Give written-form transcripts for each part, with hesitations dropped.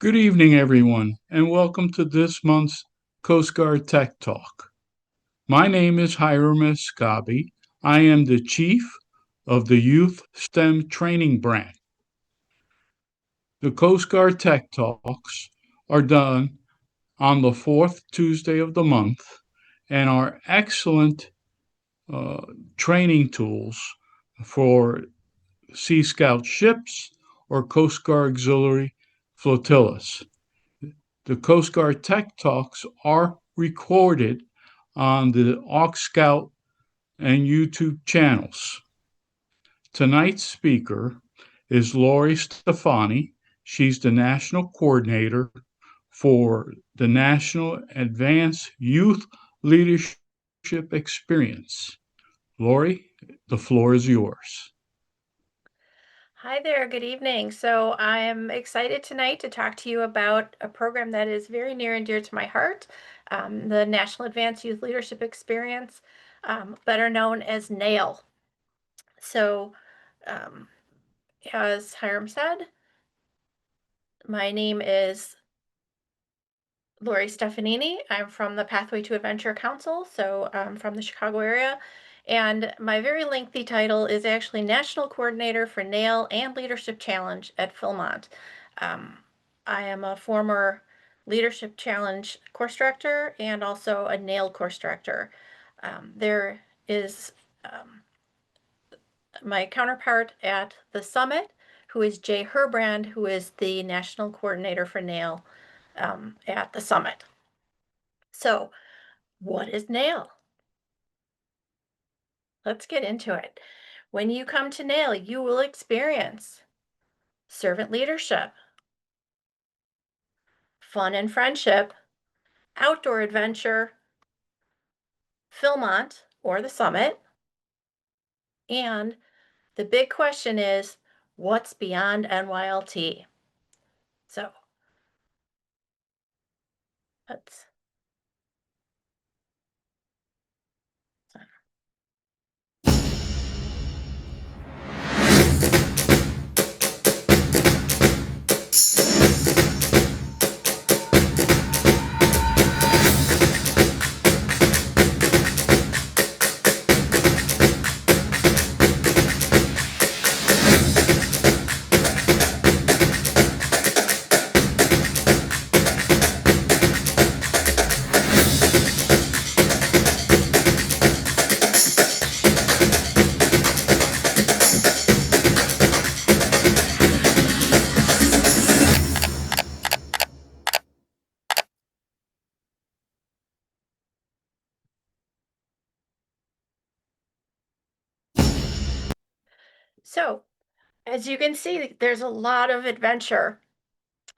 Good evening, everyone, and welcome to this month's Coast Guard Tech Talk. My name is Hiram Escabi. I am the Chief of the Youth STEM Training Branch. The Coast Guard Tech Talks are done on the fourth Tuesday of the month and are excellent uh, training tools for Sea Scout ships or Coast Guard auxiliary flotillas. The Coast Guard Tech Talks are recorded on the AuxScout and YouTube channels. Tonight's speaker is Laurie Stefani. She's the national coordinator for the National Advanced Youth Leadership Experience. Laurie, the floor is yours. Hi there, good evening. So I am excited tonight to talk to you about a program that is very near and dear to my heart, the National Advanced Youth Leadership Experience, better known as NAYLE. So, as Hiram said, my name is Laurie Stefanini. I'm from the Pathway to Adventure Council, so I'm from the Chicago area. And my very lengthy title is actually National Coordinator for NAYLE and Leadership Challenge at Philmont. I am a former Leadership Challenge course director and also a NAYLE course director. There is my counterpart at the summit, who is Jay Herbrand, who is the National Coordinator for NAYLE at the summit. So, what is NAYLE? Let's get into it. When you come to NAYLE, you will experience servant leadership, fun and friendship, outdoor adventure, Philmont or the summit, and the big question is, what's beyond NYLT? So, let's So, as you can see, there's a lot of adventure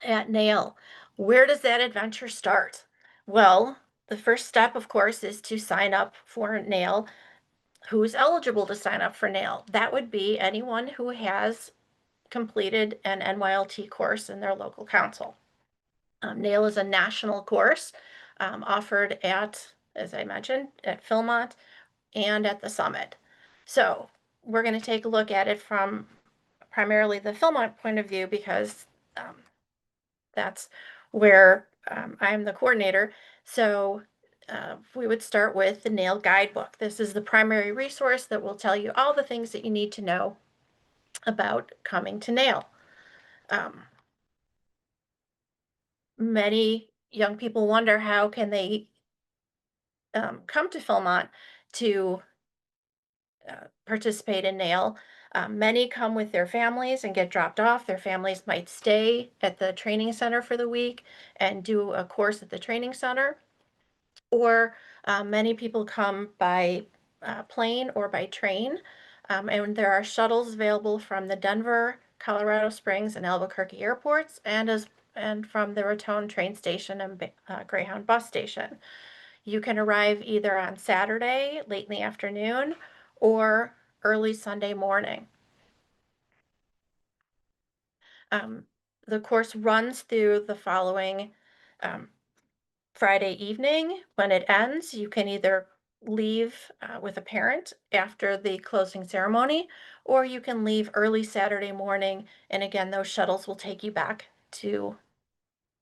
at NAYLE. Where does that adventure start? Well, the first step, of course, is to sign up for NAYLE. Who's eligible to sign up for NAYLE? That would be anyone who has completed an NYLT course in their local council. NAYLE is a national course offered at, as I mentioned, at Philmont and at the summit. So we're going to take a look at it from primarily the Philmont point of view because that's where I'm the coordinator. So we would start with the NAYLE guidebook. This is the primary resource that will tell you all the things that you need to know about coming to NAYLE. Many young people wonder how can they come to Philmont to participate in NAYLE. Many come with their families and get dropped off. Their families might stay at the training center for the week and do a course at the training center. Or many people come by plane or by train. And there are shuttles available from the Denver, Colorado Springs, and Albuquerque airports, and from the Raton train station and Greyhound bus station. You can arrive either on Saturday, late in the afternoon, or early Sunday morning. The course runs through the following Friday evening. When it ends, you can either leave with a parent after the closing ceremony, or you can leave early Saturday morning. And again, those shuttles will take you back to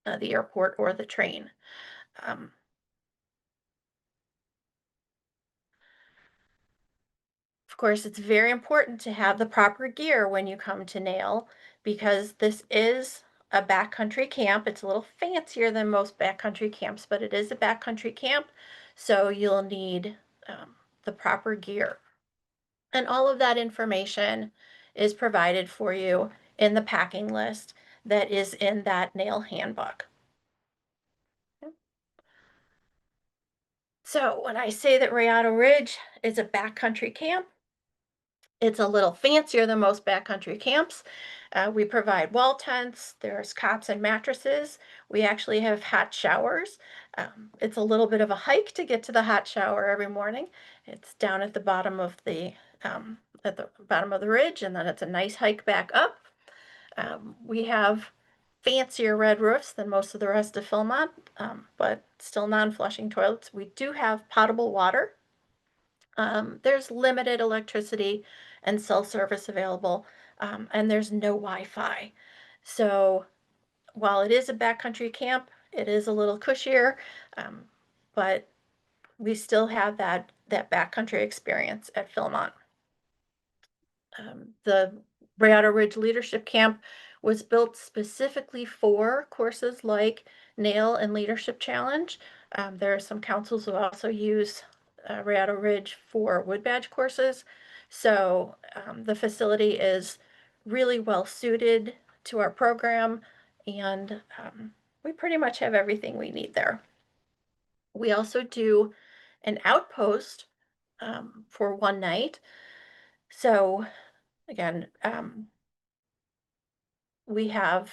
the airport or the train. Um, Of course, it's very important to have the proper gear when you come to NAYLE because this is a backcountry camp. It's a little fancier than most backcountry camps, but it is a backcountry camp, so you'll need the proper gear. And all of that information is provided for you in the packing list that is in that NAYLE handbook. So when I say that Rayado Ridge is a backcountry camp, it's a little fancier than most backcountry camps. We provide wall tents, there's cots and mattresses. We actually have hot showers. It's a little bit of a hike to get to the hot shower every morning. It's down at the bottom of the ridge, and then it's a nice hike back up. We have fancier red roofs than most of the rest of Philmont, but still non-flushing toilets. We do have potable water. There's limited electricity and cell service available, and there's no Wi-Fi. So while it is a backcountry camp, it is a little cushier, um, but we still have that backcountry experience at Philmont. The Rayado Ridge Leadership Camp was built specifically for courses like NAIL and Leadership Challenge. There are some councils who also use Rayado Ridge for wood badge courses. So the facility is really well suited to our program, and we pretty much have everything we need there. We also do an outpost for one night. So again, we have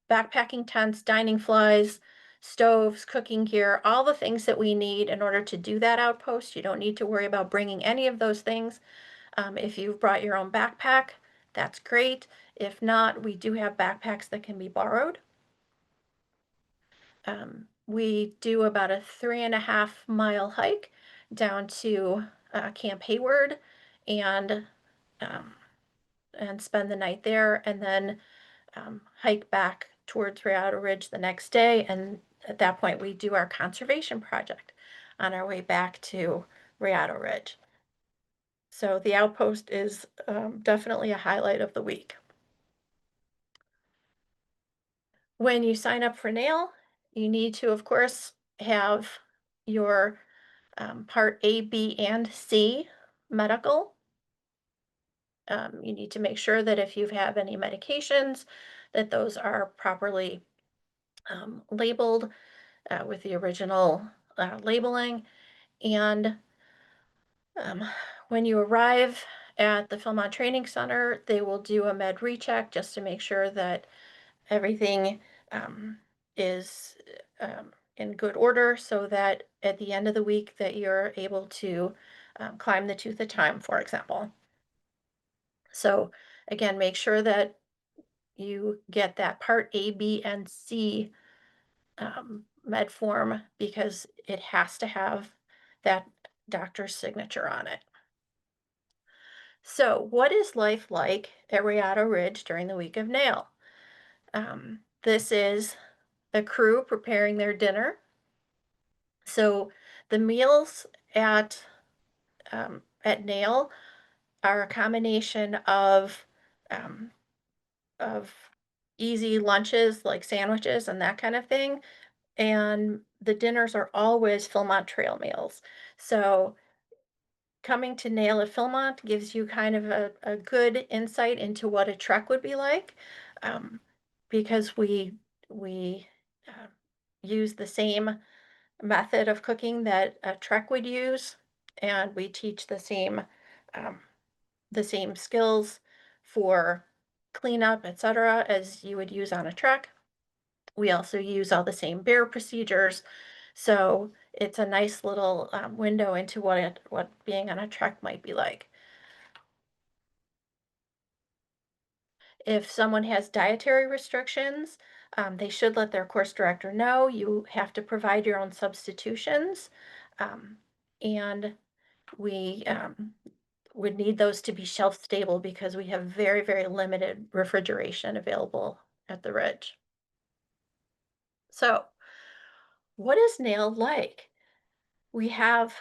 backpacking tents, dining flies, stoves, cooking gear, all the things that we need in order to do that outpost. You don't need to worry about bringing any of those things. If you've brought your own backpack, that's great. If not, we do have backpacks that can be borrowed. We do about a 3.5 mile hike down to Camp Hayward and um, spend the night there, and then hike back towards Rayado Ridge the next day. And at that point, we do our conservation project on our way back to Rayado Ridge. So the outpost is definitely a highlight of the week. When you sign up for NAIL, you need to, of course, have your Part A, B, and C medical. You need to make sure that if you have any medications, that those are properly labeled with the original labeling. And when you arrive at the Philmont Training Center, they will do a med recheck just to make sure that everything is in good order, so that at the end of the week that you're able to climb the Tooth of Time, for example. So again, make sure that you get that Part A, B, and C med form, because it has to have that doctor's signature on it. So what is life like at Rayado Ridge during the week of NAIL? This is the crew preparing their dinner. So the meals at NAIL are a combination um, of easy lunches like sandwiches and that kind of thing, and the dinners are always Philmont trail meals. So coming to NAIL at Philmont gives you kind of a good insight into what a trek would be like, um, because we uh, use the same method of cooking that a trek would use, and we teach um, the same skills for cleanup, etc., as you would use on a trek. We also use all the same bear procedures, so it's a nice little window into what being on a trek might be like. If someone has dietary restrictions, they should let their course director know. You have to provide your own substitutions, and we would need those to be shelf stable because we have very, very limited refrigeration available at the Ridge. So, what is NAYLE like? We have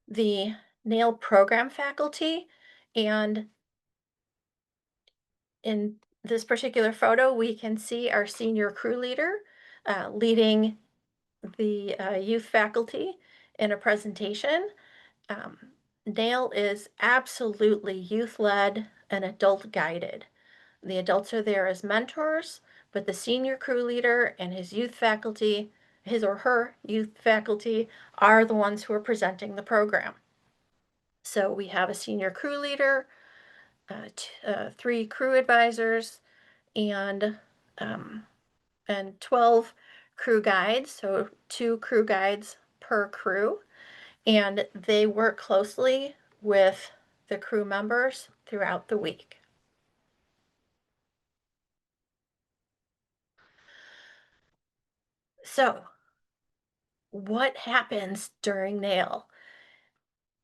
the NAYLE program faculty, and in this particular photo, we can see our senior crew leader leading the youth faculty in a presentation. Um, NAYLE is absolutely youth-led and adult-guided. The adults are there as mentors, but the senior crew leader and his youth faculty, his or her youth faculty, are the ones who are presenting the program. So we have a senior crew leader, 3 crew advisors, and um, 12 crew guides, so 2 crew guides per crew, and they work closely with the crew members throughout the week. So, what happens during NAIL?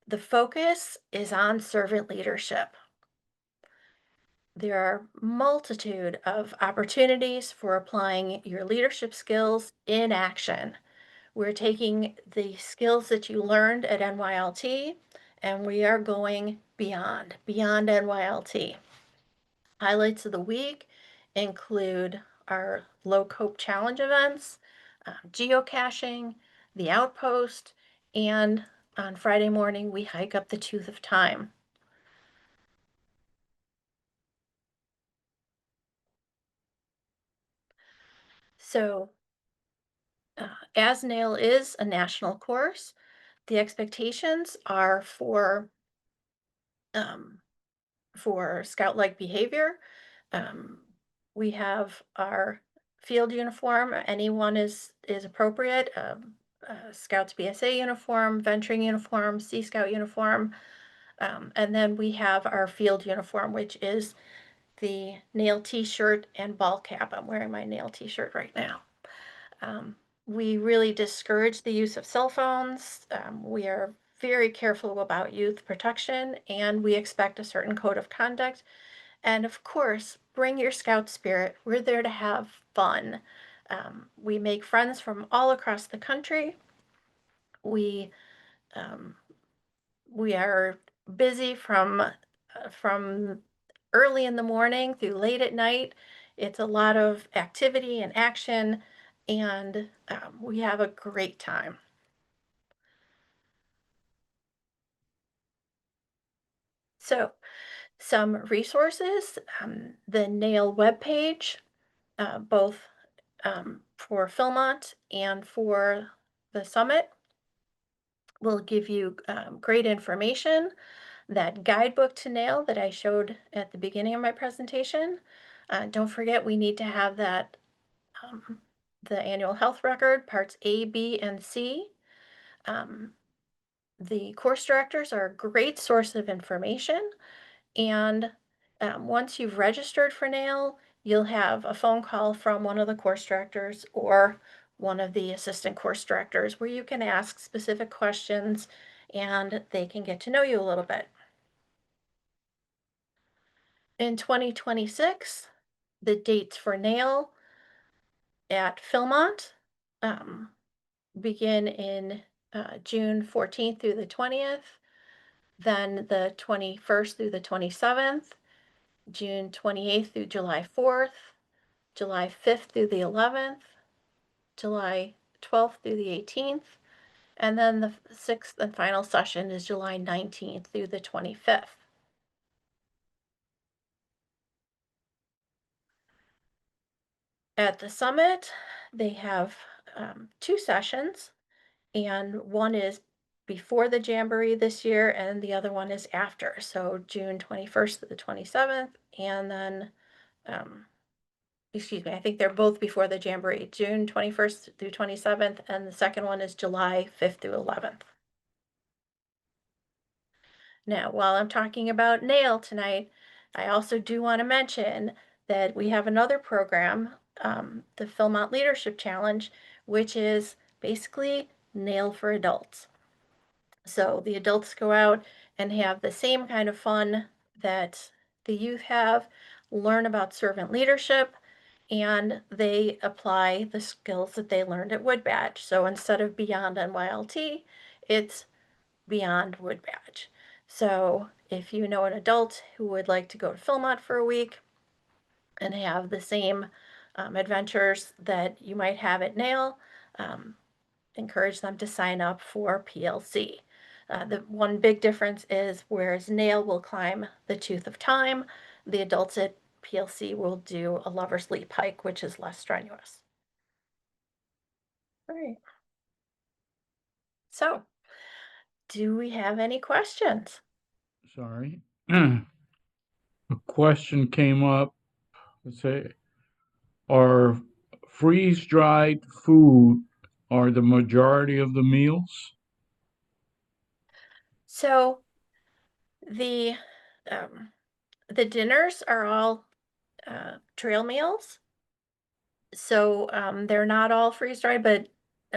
The focus is on servant leadership. There are multitude of opportunities for applying your leadership skills in action. We're taking the skills that you learned at NYLT and we are going beyond NYLT. Highlights of the week include our Low Cope Challenge events, geocaching, the Outpost, and on Friday morning, we hike up the Tooth of Time. So, as NAIL is a national course, the expectations are um, for scout-like behavior. Um, we have our field uniform. Anyone is appropriate. Scouts BSA uniform, venturing uniform, Sea Scout uniform, and then we have our field uniform, which is the NAIL T-shirt and ball cap. I'm wearing my NAIL T-shirt right now. Um, we really discourage the use of cell phones. We are very careful about youth protection, and we expect a certain code of conduct. And of course, bring your scout spirit. We're there to have fun. We make friends from all across the country. We um, we are busy from early in the morning through late at night. It's a lot of activity and action, and we have a great time. So, some resources: the NAIL webpage, both for Philmont and for the summit, will give you great information. That guidebook to NAIL that I showed at the beginning of my presentation. Don't forget, we need to have that the annual health record, parts A, B, and C. Um, the course directors are a great source of information. And once you've registered for NAIL, you'll have a phone call from one of the course directors or one of the assistant course directors where you can ask specific questions and they can get to know you a little bit. In 2026, the dates for NAIL at Philmont um, begin in June 14th through the 20th, then the 21st through the 27th, June 28th through July 4th, July 5th through the 11th, July 12th through the 18th, and then the 6th and final session is July 19th through the 25th. At the summit, they have 2 sessions, and one is before the Jamboree this year, and the other one is after. So June 21st to the 27th, and then, excuse me, I think they're both before the Jamboree, June 21st through 27th, and the second one is July 5th through 11th. Now, while I'm talking about NAIL tonight, I also do want to mention that we have another program, the Philmont Leadership Challenge, which is basically NAIL for adults. So the adults go out and have the same kind of fun that the youth have, learn about servant leadership, and they apply the skills that they learned at Wood Badge. So instead of beyond NYLT, it's beyond Wood Badge. So if you know an adult who would like to go to Philmont for a week and have the same adventures that you might have at NAYLE, um, encourage them to sign up for PLC. The one big difference is whereas NAYLE will climb the Tooth of Time, the adults at PLC will do a Lover's Leap hike, which is less strenuous. All right. So, do we have any questions? Sorry. A question came up. Let's say, are freeze-dried food are the majority of the meals? So, the um, the dinners are all trail meals. So they're not all freeze dried, but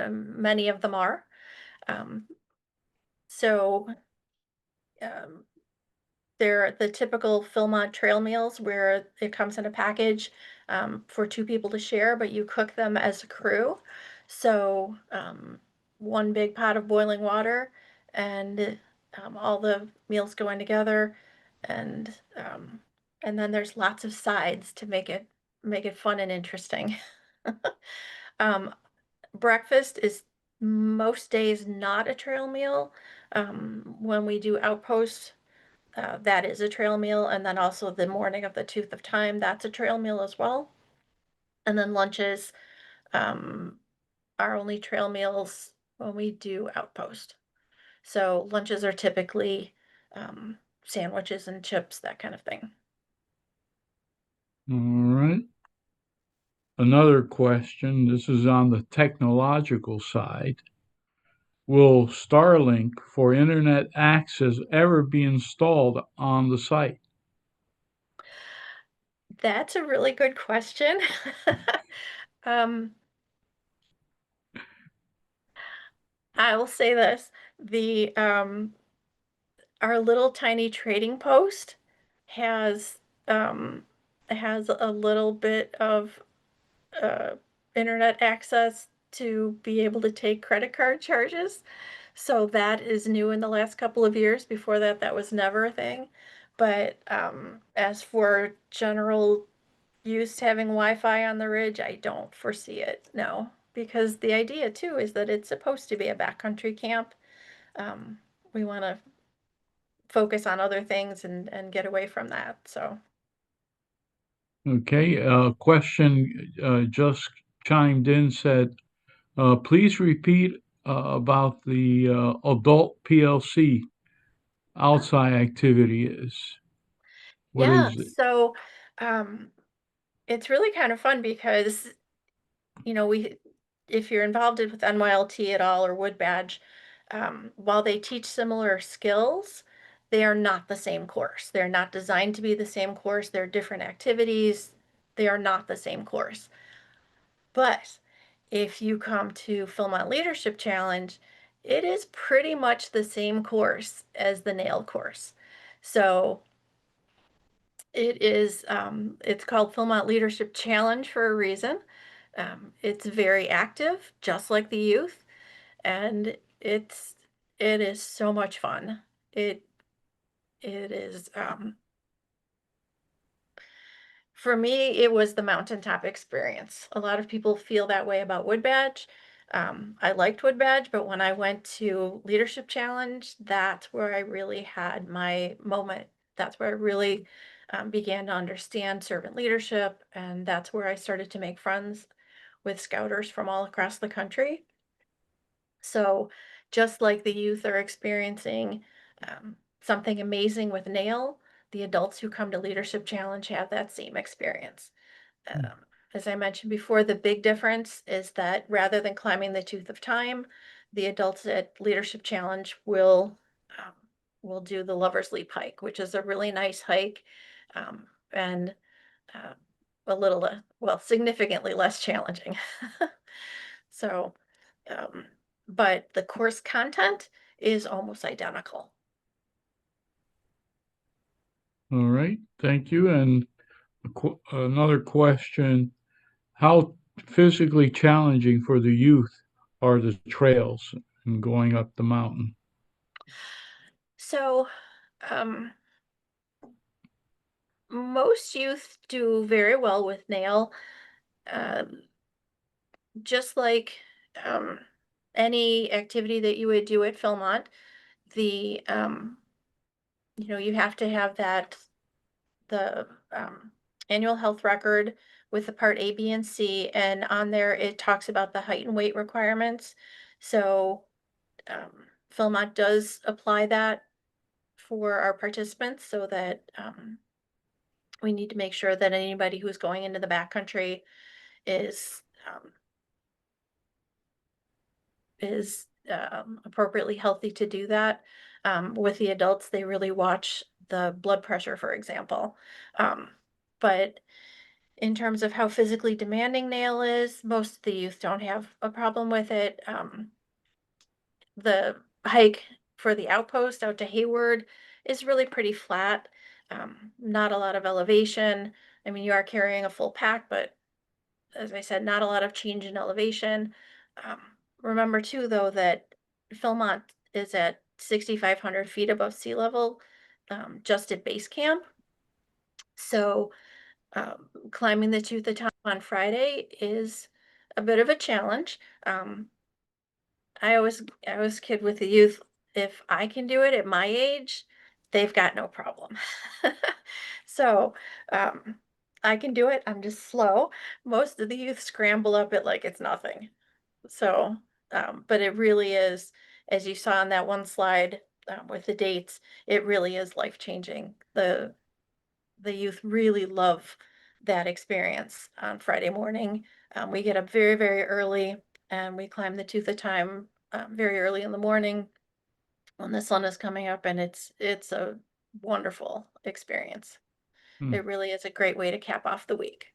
many of them are. Um, so um, they're the typical Philmont trail meals where it comes in a package for two people to share, but you cook them as a crew. So one big pot of boiling water and all the meals going together, and um, and then there's lots of sides to make it fun and interesting. um, Breakfast is most days not a trail meal. When we do outpost, that is a trail meal, and then also the morning of the Tooth of Time, that's a trail meal as well. And then lunches um, are only trail meals when we do outpost. So lunches are typically sandwiches and chips, that kind of thing. All right. Another question. This is on the technological side. Will Starlink for internet access ever be installed on the site? That's a really good question. um, I will say this: the our little tiny trading post has um, has a little bit of uh, internet access to be able to take credit card charges. So that is new in the last couple of years. Before that, that was never a thing. But as for general use having Wi-Fi on the ridge, I don't foresee it, no. Because the idea too is that it's supposed to be a backcountry camp. Um, we want to focus on other things and get away from that. So Okay. Question just chimed in said, please repeat about the adult PLC outside activity is. What yeah, is it? so um, it's really kind of fun because we if you're involved with NYLT at all or Wood Badge, while they teach similar skills, they are not the same course. They're not designed to be the same course. They're different activities. They are not the same course. But if you come to Philmont Leadership Challenge, it is pretty much the same course as the NAYLE course. So it's called Philmont Leadership Challenge for a reason. It's very active, just like the youth, and it is so much fun. It it is For me, it was the mountaintop experience. A lot of people feel that way about Wood Badge. I liked Wood Badge, but when I went to Leadership Challenge, that's where I really had my moment. That's where I really began to understand servant leadership, and that's where I started to make friends with scouters from all across the country. So, just like the youth are experiencing something amazing with NAYLE, the adults who come to Leadership Challenge have that same experience. As I mentioned before, the big difference is that rather than climbing the Tooth of Time, the adults at Leadership Challenge um, will do the Lover's Leap hike, which is a really nice hike, and uh, significantly less challenging. So, um, but the course content is almost identical. All right. Thank you. And another question. How physically challenging for the youth are the trails and going up the mountain? So, um, most youth do very well with NAYLE. Um, just like um, any activity that you would do at Philmont, the you have to have the annual health record with the part A, B, and C, and on there it talks about the height and weight requirements. So Philmont does apply that for our participants, so that we need to make sure that anybody who's going into the backcountry is appropriately healthy to do that. With the adults, they really watch the blood pressure, for example. Um, but in terms of how physically demanding NAIL is, most of the youth don't have a problem with it. The hike for the outpost out to Hayward is really pretty flat. Not a lot of elevation. I mean, you are carrying a full pack, but as I said, not a lot of change in elevation. Um, Remember too, though, that Philmont is at 6,500 feet above sea level, just at base camp. So climbing the to the top on Friday is a bit of a challenge. I always kid with the youth, if I can do it at my age, they've got no problem. So um, I can do it. I'm just slow. Most of the youth scramble up it like it's nothing. So, but it really is, as you saw on that one slide with the dates, it really is life changing. The youth really love that experience on Friday morning. We get up very, very early and we climb the Tooth of Time very early in the morning when the sun is coming up, and it's a wonderful experience. Hmm. It really is a great way to cap off the week.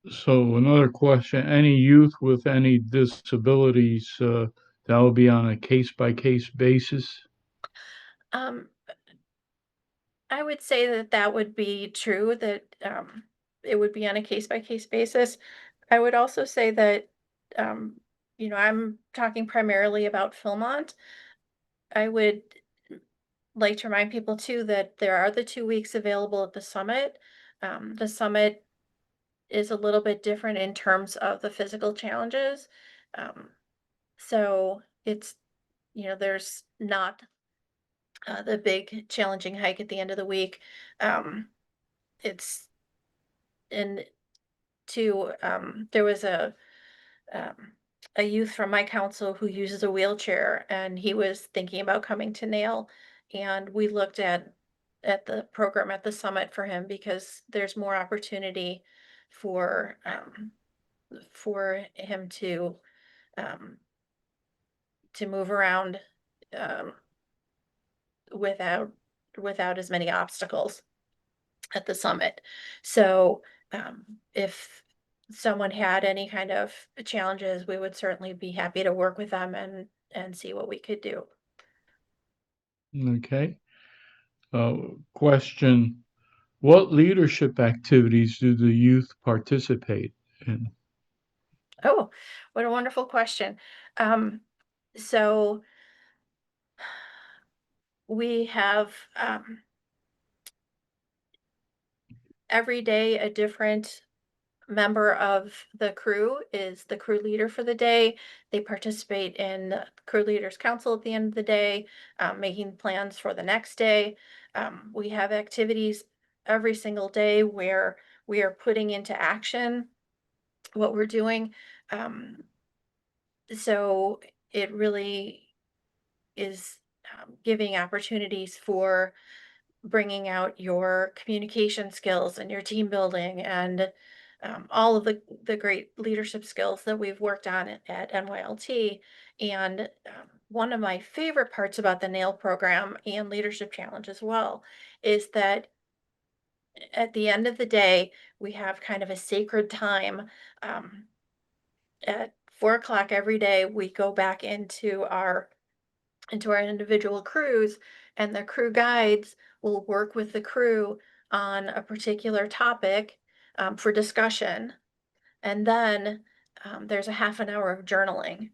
So another question, any youth with any disabilities, that will be on a case-by-case basis? Um, I would say that that would be true, that it would be on a case by case basis. I would also say that, um, I'm talking primarily about Philmont. I would like to remind people too that there are the 2 weeks available at the summit. The summit is a little bit different in terms of the physical challenges. Um, so there's not the big challenging hike at the end of the week. Um, it's in there was um, a youth from my council who uses a wheelchair, and he was thinking about coming to NAIL, and we looked at the program at the summit for him because there's more opportunity for him um, to move around um, without as many obstacles at the summit. So if someone had any kind of challenges, we would certainly be happy to work with them and see what we could do. Okay. Uh, Question, what leadership activities do the youth participate in? Oh, what a wonderful question. Um, so we have every day a different member of the crew is the crew leader for the day. They participate in the crew leaders council at the end of the day, making plans for the next day. We have activities every single day where we are putting into action what we're doing. Um, so it really is giving opportunities for bringing out your communication skills and your team building and all of the great leadership skills that we've worked on at NYLT. And one of my favorite parts about the NAIL program and Leadership Challenge as well is that at the end of the day, we have kind of a sacred time. Um, at 4 o'clock every day, we go back into our individual crews, and the crew guides will work with the crew on a particular topic for discussion. And then there's a half an hour of journaling.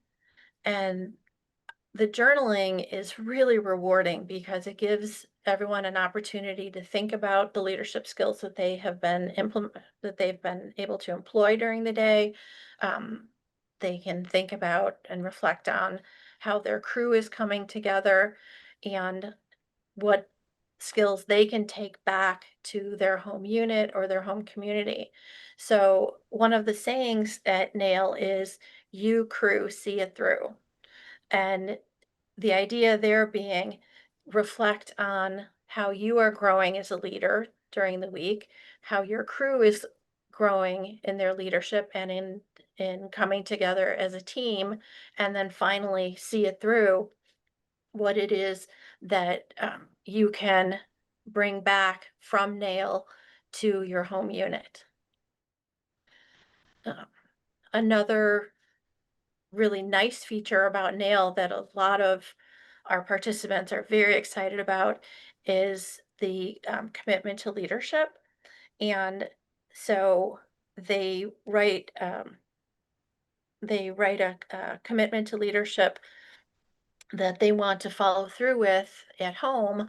And the journaling is really rewarding because it gives everyone an opportunity to think about the leadership skills that they've been able to employ during the day. They can think about and reflect on how their crew is coming together and what skills they can take back to their home unit or their home community. So one of the sayings at NAYLE is, "You crew, see it through." And the idea there being, reflect on how you are growing as a leader during the week, how your crew is growing in their leadership and in coming together as a team, and then finally see it through what it is that you can bring back from NAYLE to your home unit. Uh, Another really nice feature about NAYLE that a lot of our participants are very excited about is the commitment to leadership. And so they write um, they write a commitment to leadership that they want to follow through with at home.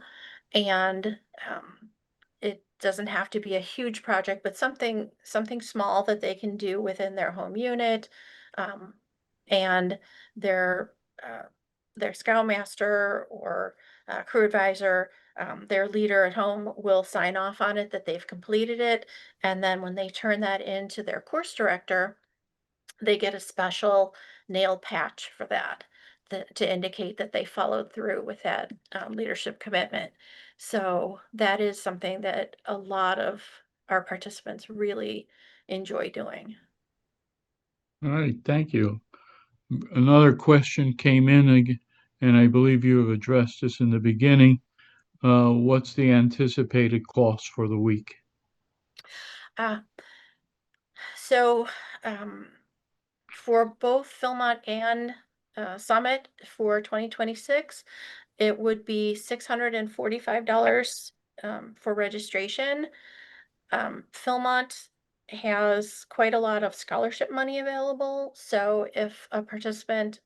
And it doesn't have to be a huge project, but something small that they can do within their home unit. Um, and their uh, their scoutmaster or crew advisor, their leader at home will sign off on it that they've completed it. And then when they turn that into their course director, they get a special nail patch for that, to indicate that they followed through with that leadership commitment. So that is something that a lot of our participants really enjoy doing. All right, thank you. Another question came in, and I believe you have addressed this in the beginning. What's the anticipated cost for the week? Uh, so um, for both Philmont and Summit for 2026, it would be $645 for registration. Philmont has quite a lot of scholarship money available, so if a participant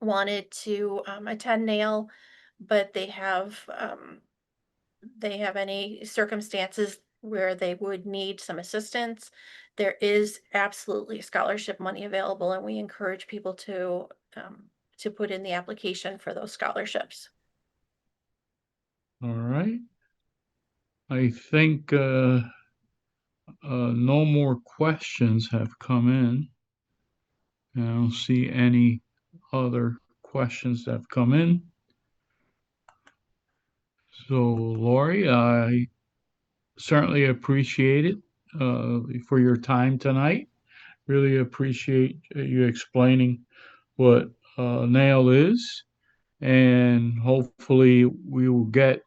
wanted to attend NAIL, but they have any circumstances where they would need some assistance, there is absolutely scholarship money available, and we encourage people to put in the application for those scholarships. All right. I think no more questions have come in. I don't see any other questions that have come in. So, Laurie, I certainly appreciate it for your time tonight. Really appreciate you explaining what NAIL is, and hopefully we will get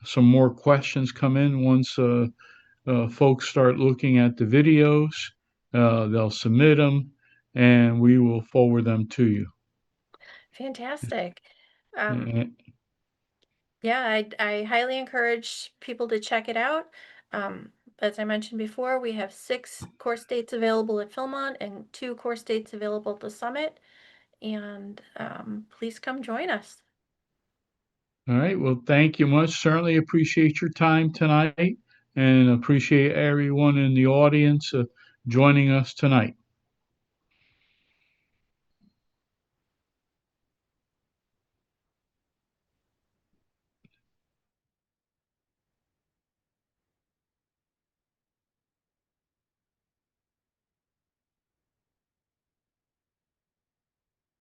some more questions come in once folks start looking at the videos. They'll submit them, and we will forward them to you. Fantastic. Um, And, Yeah, I highly encourage people to check it out. As I mentioned before, we have 6 course dates available at Philmont and 2 course dates available at the Summit. And please come join us. all right. Well, thank you much. Certainly appreciate your time tonight, and appreciate everyone in the audience joining us tonight.